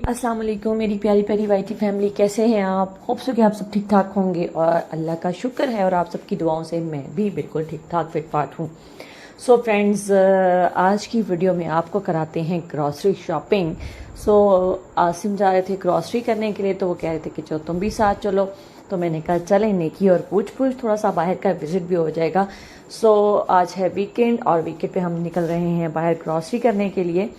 अस्सलाम वालेकुम मेरी प्यारी प्यारी वाईटी फैमिली, कैसे हैं आप? होप सो कि आप सब ठीक ठाक होंगे और अल्लाह का शुक्र है और आप सबकी दुआओं से मैं भी बिल्कुल ठीक ठाक फिट फाट हूँ। सो फ्रेंड्स, आज की वीडियो में आपको कराते हैं ग्रॉसरी शॉपिंग। सो आसिम जा रहे थे ग्रॉसरी करने के लिए, तो वो कह रहे थे कि चलो तुम भी साथ चलो। तो मैंने कहा चलें, नेकी और पूछ पूछ, थोड़ा सा बाहर का विजिट भी हो जाएगा। सो आज है वीकेंड और वीकेंड पे हम निकल रहे हैं बाहर ग्रॉसरी करने के लिए।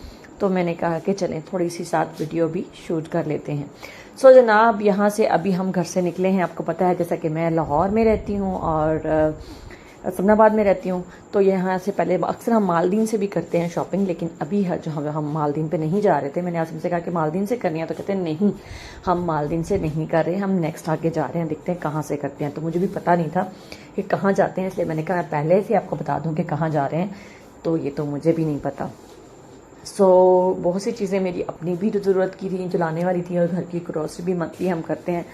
तो मैंने कहा कि चलें थोड़ी सी साथ वीडियो भी शूट कर लेते हैं। सो जनाब, यहाँ से अभी हम घर से निकले हैं। आपको पता है जैसा कि मैं लाहौर में रहती हूँ और फैसलाबाद में रहती हूँ, तो यहाँ से पहले अक्सर हम मालदीन से भी करते हैं शॉपिंग, लेकिन अभी जो हम मालदीन पे नहीं जा रहे थे। मैंने आसिम से कहा कि मालदीन से करनी है, तो कहते हैं नहीं, हम मालदीन से नहीं कर रहे, हम नेक्स्ट आगे जा रहे हैं, देखते हैं कहाँ से करते हैं। तो मुझे भी पता नहीं था कि कहाँ जाते हैं, इसलिए मैंने कहा पहले से आपको बता दूँ कि कहाँ जा रहे हैं, तो ये तो मुझे भी नहीं पता। सो बहुत सी चीज़ें मेरी अपनी भी जो ज़रूरत की थी, जो लाने वाली थी, और घर की ग्रॉसरी भी मंथली हम करते हैं,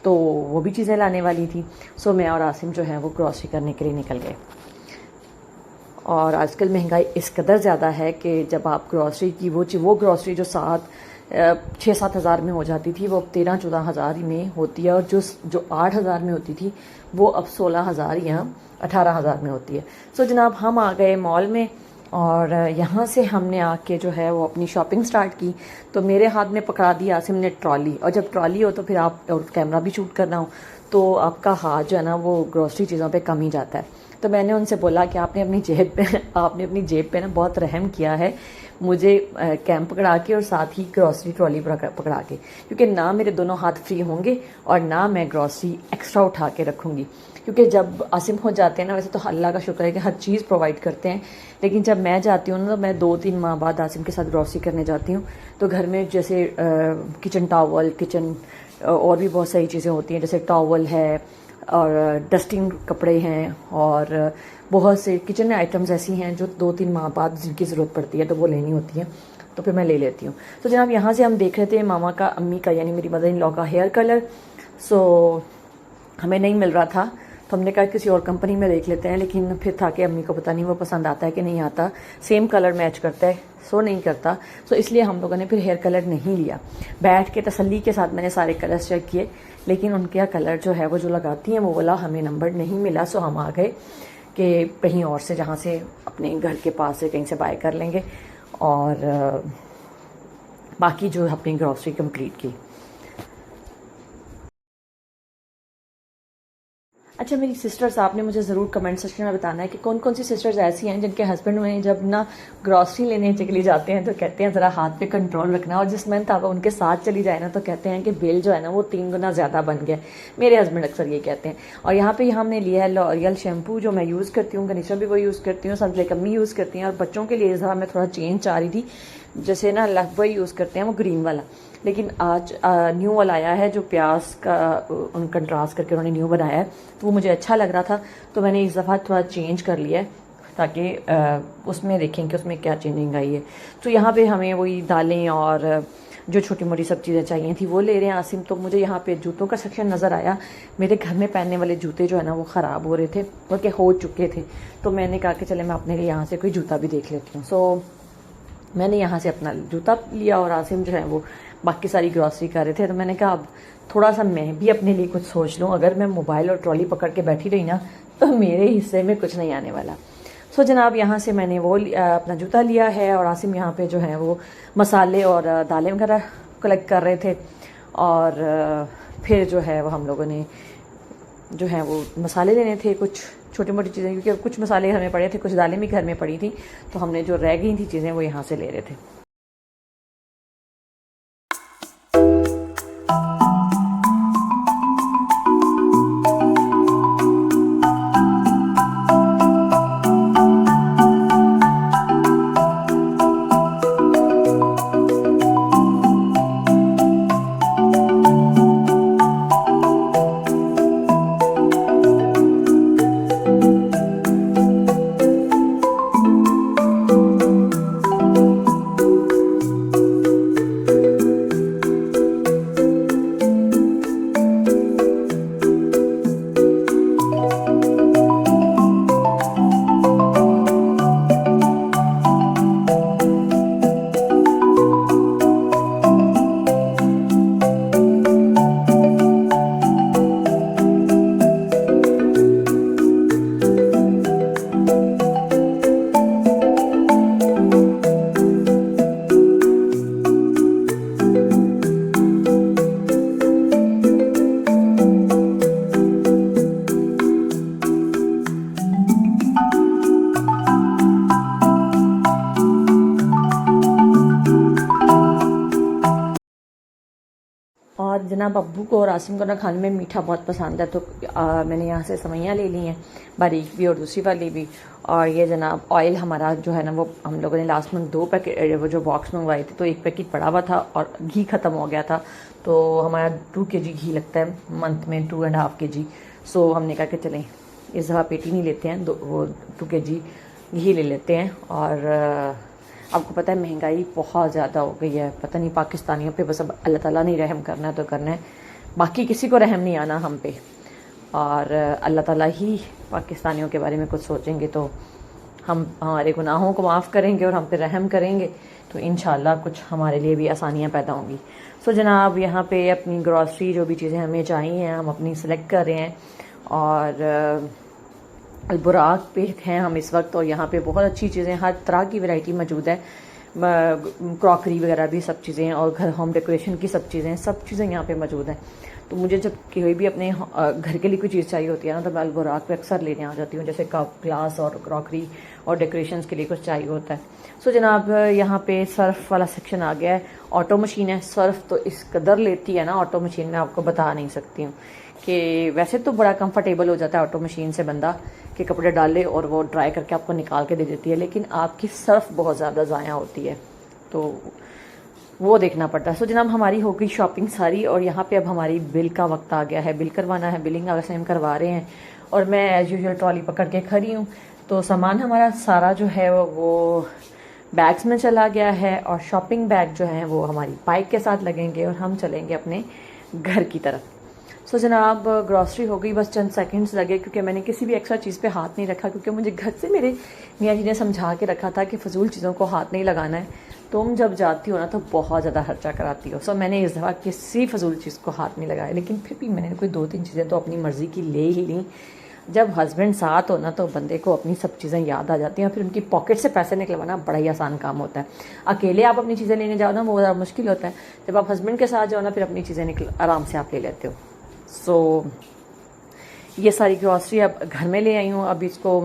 तो वो भी चीज़ें लाने वाली थी। सो मैं और आसिम जो है वो ग्रॉसरी करने के लिए निकल गए। और आजकल महंगाई इस कदर ज़्यादा है कि जब आप ग्रॉसरी की वो ग्रॉसरी जो 6-7 हज़ार में हो जाती थी, वो अब 13-14 हज़ार में होती है, और जो 8 हज़ार में होती थी वो अब 16 हज़ार या 18 हज़ार में होती है। सो जनाब, हम आ गए मॉल में और यहाँ से हमने आके जो है वो अपनी शॉपिंग स्टार्ट की। तो मेरे हाथ में पकड़ा दी आसिम ने ट्रॉली, और जब ट्रॉली हो तो फिर आप और कैमरा भी शूट करना हो तो आपका हाथ जो है ना वो ग्रॉसरी चीज़ों पे कम ही जाता है। तो मैंने उनसे बोला कि आपने अपनी जेब पे ना बहुत रहम किया है, मुझे कैम पकड़ा के और साथ ही ग्रॉसरी ट्रॉली पकड़ा के, क्योंकि ना मेरे दोनों हाथ फ्री होंगे और ना मैं ग्रॉसरी एक्स्ट्रा उठा के रखूँगी। क्योंकि जब आसिम हो जाते हैं ना, वैसे तो अल्लाह का शुक्र है कि हर चीज़ प्रोवाइड करते हैं, लेकिन जब मैं जाती हूँ ना, तो मैं 2-3 माह बाद आसिम के साथ ग्रॉसरी करने जाती हूँ। तो घर में जैसे किचन टॉवल, और भी बहुत सारी चीज़ें होती हैं, जैसे टॉवल है और डस्टिंग कपड़े हैं, और बहुत से किचन में आइटम्स ऐसी हैं जो 2-3 माह बाद जिनकी ज़रूरत पड़ती है, तो वो लेनी होती है, तो फिर मैं ले लेती हूँ। तो जनाब, यहाँ से हम देख रहे थे मामा का, अम्मी का यानी मेरी मदर इन लॉ का हेयर कलर। सो हमें नहीं मिल रहा था, तो हमने कहा किसी और कंपनी में देख लेते हैं, लेकिन फिर था कि अम्मी को पता नहीं वो पसंद आता है कि नहीं आता, सेम कलर मैच करता है, सो नहीं करता। सो इसलिए हम लोगों ने फिर हेयर कलर नहीं लिया। बैठ के तसल्ली के साथ मैंने सारे कलर्स चेक किए, लेकिन उनका कलर जो है वो जो लगाती हैं वो वाला हमें नंबर नहीं मिला। सो हम आ गए कि कहीं और से, जहाँ से अपने घर के पास से कहीं से बाय कर लेंगे, और बाकी जो अपनी ग्रॉसरी कंप्लीट की। अच्छा, मेरी सिस्टर्स, आपने मुझे ज़रूर कमेंट सेक्शन में बताना है कि कौन कौन सी सिस्टर्स ऐसी हैं जिनके हस्बैंड में जब ना ग्रॉसरी लेने चली जाते हैं तो कहते हैं ज़रा हाथ पे कंट्रोल रखना, और जिस मंथ आप उनके साथ चली जाए ना तो कहते हैं कि बिल जो है ना वो 3 गुना ज़्यादा बन गया। मेरे हस्बैंड अक्सर ये कहते हैं। और यहाँ पे हमने लिया है लॉरियल शैम्पू, जो मैं यूज़ करती हूँ, कंडीशनर भी वो यूज़ करती हूँ, सनफ्लेक अम्मी यूज़ करती हैं, और बच्चों के लिए ज़रा मैं थोड़ा चेंज चाह रही थी, जैसे ना लफबॉय यूज़ करते हैं वो ग्रीन वाला, लेकिन आज न्यू वाला आया है जो प्याज का कंट्रास्ट करके उन्होंने न्यू बनाया है, तो वो मुझे अच्छा लग रहा था, तो मैंने इस दफ़ा थोड़ा चेंज कर लिया है, ताकि उसमें देखें कि उसमें क्या चेंजिंग आई है। तो यहाँ पे हमें वही दालें और जो छोटी मोटी सब चीज़ें चाहिए थी वो ले रहे हैं आसिम। तो मुझे यहाँ पे जूतों का सेक्शन नज़र आया। मेरे घर में पहनने वाले जूते जो है ना वो ख़राब हो रहे थे, बल्कि हो चुके थे, तो मैंने कहा कि चले मैं अपने लिए यहाँ से कोई जूता भी देख लेती हूँ। सो मैंने यहाँ से अपना जूता लिया, और आसिम जो है वो बाकी सारी ग्रॉसरी कर रहे थे। तो मैंने कहा अब थोड़ा सा मैं भी अपने लिए कुछ सोच लूँ, अगर मैं मोबाइल और ट्रॉली पकड़ के बैठी रही ना तो मेरे हिस्से में कुछ नहीं आने वाला। सो जनाब, यहाँ से मैंने वो अपना जूता लिया है, और आसिम यहाँ पे जो है वो मसाले और दालें वगैरह कलेक्ट कर रहे थे। और फिर जो है वो हम लोगों ने जो है वो मसाले लेने थे, कुछ छोटी मोटी चीज़ें, क्योंकि कुछ मसाले घर में पड़े थे, कुछ दालें भी घर में पड़ी थी, तो हमने जो रह गई थी चीज़ें वो यहाँ से ले रहे थे। जनाब अब्बू को और आसिम को ना खाने में मीठा बहुत पसंद है, तो मैंने यहाँ से सवैयाँ ले ली हैं, बारीक भी और दूसरी वाली भी। और ये जनाब ऑयल हमारा जो है ना वो हम लोगों ने लास्ट मंथ 2 पैकेट वो जो बॉक्स मंगवाए थे, तो 1 पैकेट पड़ा हुआ था और घी ख़त्म हो गया था, तो हमारा 2 kg घी लगता है मंथ में, 2.5 kg। सो हमने कहा कि चलें इस दफ़ा पेटी नहीं लेते हैं, 2 kg घी ले लेते हैं। और आपको पता है महंगाई बहुत ज़्यादा हो गई है, पता नहीं पाकिस्तानियों पे बस अब अल्लाह ताला नहीं रहम करना है तो करना है, बाकी किसी को रहम नहीं आना हम पे। और अल्लाह ताला ही पाकिस्तानियों के बारे में कुछ सोचेंगे तो हम हमारे गुनाहों को माफ़ करेंगे और हम पे रहम करेंगे, तो इंशाल्लाह कुछ हमारे लिए भी आसानियाँ पैदा होंगी। सो जनाब यहाँ पे अपनी ग्रॉसरी जो भी चीज़ें हमें चाहिए हम अपनी सेलेक्ट कर रहे हैं, और अलबुराक पे हैं हम इस वक्त, और यहाँ पे बहुत अच्छी चीज़ें, हर तरह की वैरायटी मौजूद है, क्रॉकरी वगैरह भी सब चीज़ें, और घर होम डेकोरेशन की सब चीज़ें यहाँ पे मौजूद हैं। तो मुझे जब कोई भी अपने घर के लिए कोई चीज़ चाहिए होती है ना, तो मैं अलबुराक पे अक्सर लेने आ जाती हूँ, जैसे कप ग्लास और क्रॉकरी और डेकोरेशंस के लिए कुछ चाहिए होता है। सो जनाब यहाँ पे सर्फ वाला सेक्शन आ गया है, ऑटो मशीन है। सर्फ तो इस कदर लेती है ना ऑटो मशीन, में आपको बता नहीं सकती हूँ कि वैसे तो बड़ा कंफर्टेबल हो जाता है ऑटो मशीन से बंदा, कि कपड़े डाले और वो ड्राई करके आपको निकाल के दे देती है, लेकिन आपकी सर्फ बहुत ज़्यादा ज़ाया होती है, तो वो देखना पड़ता है। सो जनाब हमारी हो गई शॉपिंग सारी, और यहाँ पे अब हमारी बिल का वक्त आ गया है, बिल करवाना है, बिलिंग वैसे हम करवा रहे हैं, और मैं एज़ यूजुअल ट्रॉली पकड़ के खड़ी हूँ। तो सामान हमारा सारा जो है वो बैग्स में चला गया है, और शॉपिंग बैग जो है वो हमारी बाइक के साथ लगेंगे और हम चलेंगे अपने घर की तरफ। सो जनाब ग्रॉसरी हो गई, बस चंद सेकंड्स लगे, क्योंकि मैंने किसी भी एक्स्ट्रा चीज़ पे हाथ नहीं रखा, क्योंकि मुझे घर से मेरे मियाँ जी ने समझा के रखा था कि फजूल चीज़ों को हाथ नहीं लगाना है, तुम जब जाती हो ना तो बहुत ज़्यादा खर्चा कराती हो। सो मैंने इस दफ़ा किसी फजूल चीज़ को हाथ नहीं लगाया, लेकिन फिर भी मैंने कोई 2-3 चीज़ें तो अपनी मर्ज़ी की ले ही ली। जब हस्बैंड साथ हो ना तो बंदे को अपनी सब चीज़ें याद आ जाती हैं, फिर उनकी पॉकेट से पैसे निकलवाना बड़ा ही आसान काम होता है। अकेले आप अपनी चीज़ें लेने जाओ ना वो ज़्यादा मुश्किल होता है, जब आप हस्बैंड के साथ जाओ ना फिर अपनी चीज़ें आराम से आप ले लेते हो। सो ये सारी ग्रॉसरी अब घर में ले आई हूँ। अब इसको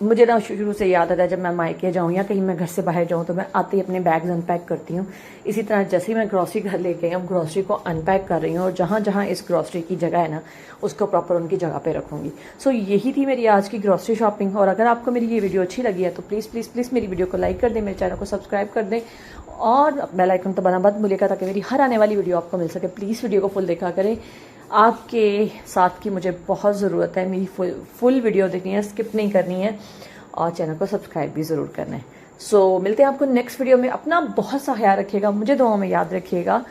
मुझे ना शुरू से याद आता है, जब मैं मायके जाऊँ या कहीं मैं घर से बाहर जाऊँ तो मैं आते ही अपने बैग्स अनपैक करती हूँ। इसी तरह जैसे ही मैं ग्रॉसरी घर लेके आई, अब ग्रॉसरी को अनपैक कर रही हूँ, और जहाँ जहाँ इस ग्रॉसरी की जगह है ना उसको प्रॉपर उनकी जगह पे रखूँगी। सो यही थी मेरी आज की ग्रॉसरी शॉपिंग। और अगर आपको मेरी ये वीडियो अच्छी लगी है तो प्लीज़ प्लीज़ प्लीज़ मेरी वीडियो को लाइक कर दें, मेरे चैनल को सब्सक्राइब कर दें, और बेल आइकन तो बना मत भूलिएगा ताकि मेरी हर आने वाली वीडियो आपको मिल सके। प्लीज़ वीडियो को फुल देखा करें, आपके साथ की मुझे बहुत ज़रूरत है। मेरी फुल वीडियो देखनी है, स्किप नहीं करनी है, और चैनल को सब्सक्राइब भी ज़रूर करना है। सो मिलते हैं आपको नेक्स्ट वीडियो में। अपना बहुत सा ख्याल रखिएगा, मुझे दुआओं में याद रखिएगा।